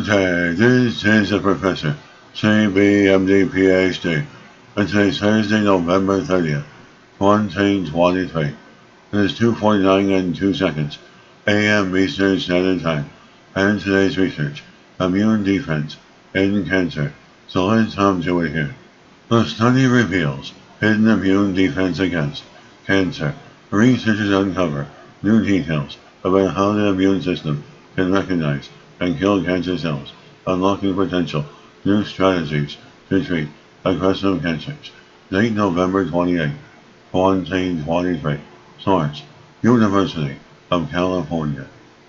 Okay, this is the Professor, CBMD PhD, and today's Thursday, November 30th, 2023. It is 2:49 and 2 seconds, AM Eastern Standard Time, and today's research, immune defense in cancer. So let's hop to it here. The study reveals hidden immune defense against cancer. Researchers uncover new details about how the immune system can recognize and kill cancer cells, unlocking potential new strategies to treat aggressive cancers. Date November 28, 2023. Source: University of California.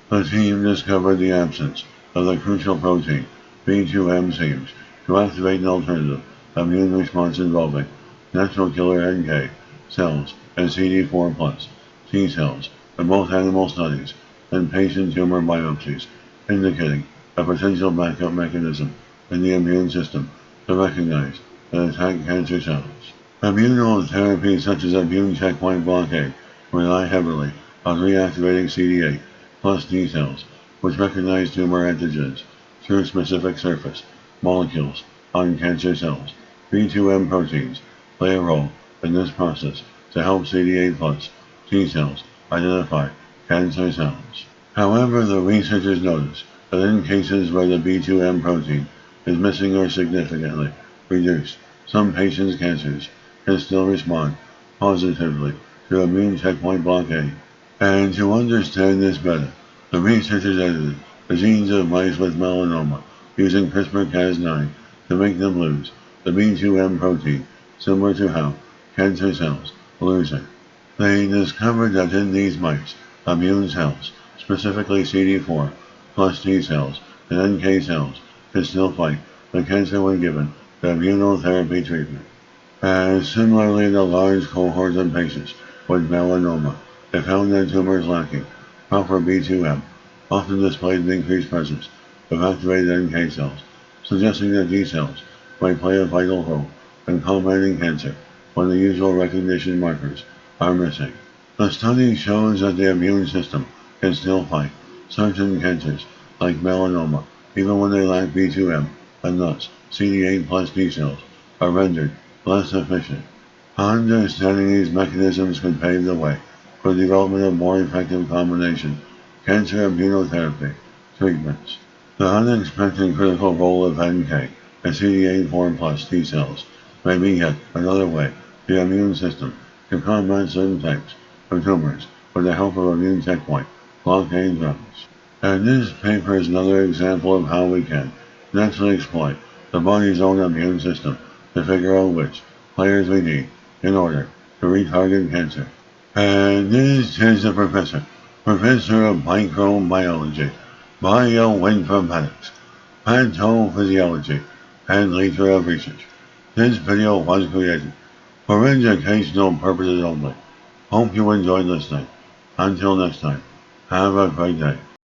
The team discovered the absence of the crucial protein B2M seems to activate an alternative immune response involving natural killer NK cells and CD4 plus T cells in both animal studies and patient tumor biopsies, indicating a potential backup mechanism in the immune system to recognize and attack cancer cells. Immunotherapies such as immune checkpoint blockade rely heavily on reactivating CD8 plus T cells, which recognize tumor antigens through specific surface molecules on cancer cells. B2M proteins play a role in this process to help CD8 plus T cells identify cancer cells. However, the researchers notice that in cases where the B2M protein is missing or significantly reduced, some patients' cancers can still respond positively to immune checkpoint blockade. And to understand this better, the researchers edited the genes of mice with melanoma using CRISPR-Cas9 to make them lose the B2M protein, similar to how cancer cells lose it. They discovered that in these mice, immune cells, specifically CD4 plus T cells and NK cells, can still fight the cancer when given the immunotherapy treatment. And similarly, in a large cohort of patients with melanoma, they found that tumors lacking proper B2M often displayed an increased presence of activated NK cells, suggesting that T cells might play a vital role in combating cancer when the usual recognition markers are missing. The study shows that the immune system can still fight certain cancers like melanoma even when they lack B2M, and thus CD8 plus T cells are rendered less efficient. Understanding these mechanisms could pave the way for the development of more effective combination cancer immunotherapy treatments. The unexpected critical role of NK and CD8 plus T cells may be yet another way the immune system can combat certain types of tumors with the help of immune checkpoint blockade drugs. And this paper is another example of how we can naturally exploit the body's own immune system to figure out which players we need in order to retarget cancer. And this is the Professor, Professor of Microbiology, Bioinformatics, Pathophysiology, and Leader of Research. This video was created for educational purposes only. Hope you enjoyed listening. Until next time, have a great day.